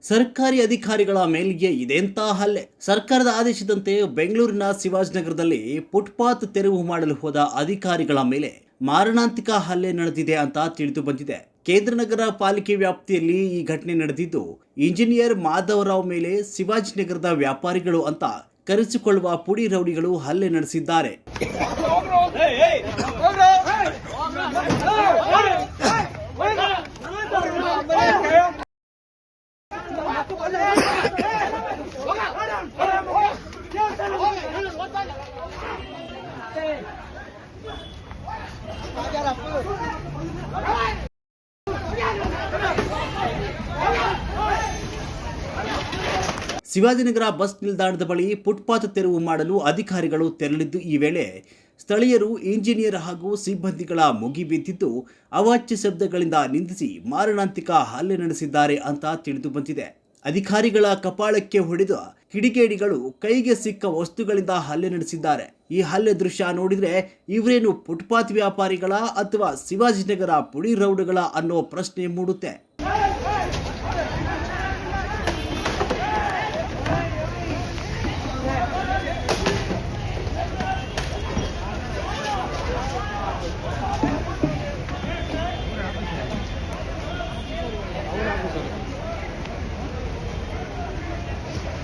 ಸರ್ಕಾರಿ ಅಧಿಕಾರಿಗಳ ಮೇಲಿಗೆ ಇದೆಂತ ಹಲ್ಲೆ. ಸರ್ಕಾರದ ಆದೇಶದಂತೆ ಬೆಂಗಳೂರಿನ ಶಿವಾಜಿನಗರದಲ್ಲಿ ಫುಟ್ಪಾತ್ ತೆರವು ಮಾಡಲು ಹೋದ ಅಧಿಕಾರಿಗಳ ಮೇಲೆ ಮಾರಣಾಂತಿಕ ಹಲ್ಲೆ ನಡೆದಿದೆ ಅಂತ ತಿಳಿದು ಬಂದಿದೆ. ಕೇಂದ್ರ ನಗರ ಪಾಲಿಕೆ ವ್ಯಾಪ್ತಿಯಲ್ಲಿ ಈ ಘಟನೆ ನಡೆದಿದ್ದು, ಇಂಜಿನಿಯರ್ ಮಾಧವರಾವ್ ಮೇಲೆ ಶಿವಾಜಿನಗರದ ವ್ಯಾಪಾರಿಗಳು ಅಂತ ಕರೆಸಿಕೊಳ್ಳುವ ಪುಡಿ ರೌಡಿಗಳು ಹಲ್ಲೆ ನಡೆಸಿದ್ದಾರೆ. ಶಿವಾಜಿನಗರ ಬಸ್ ನಿಲ್ದಾಣದ ಬಳಿ ಫುಟ್ಪಾತ್ ತೆರವು ಮಾಡಲು ಅಧಿಕಾರಿಗಳು ತೆರಳಿದ್ದು, ಈ ವೇಳೆ ಸ್ಥಳೀಯರು ಇಂಜಿನಿಯರ್ ಹಾಗೂ ಸಿಬ್ಬಂದಿಗಳ ಮುಗಿಬಿದ್ದಿದ್ದು ಅವಾಚ್ಯ ಶಬ್ದಗಳಿಂದ ನಿಂದಿಸಿ ಮಾರಣಾಂತಿಕ ಹಲ್ಲೆ ನಡೆಸಿದ್ದಾರೆ ಅಂತ ತಿಳಿದು ಬಂದಿದೆ. ಅಧಿಕಾರಿಗಳ ಕಪಾಳಕ್ಕೆ ಹೊಡೆದ ಕಿಡಿಗೇಡಿಗಳು ಕೈಗೆ ಸಿಕ್ಕ ವಸ್ತುಗಳಿಂದ ಹಲ್ಲೆ ನಡೆಸಿದ್ದಾರೆ. ಈ ಹಲ್ಲೆ ದೃಶ್ಯ ನೋಡಿದ್ರೆ ಇವರೇನು ಫುಟ್ಪಾತ್ ವ್ಯಾಪಾರಿಗಳ ಅಥವಾ ಶಿವಾಜಿನಗರ ಪುಡಿ ರೌಡ್ಗಳ ಅನ್ನೋ ಪ್ರಶ್ನೆ ಮೂಡುತ್ತೆ.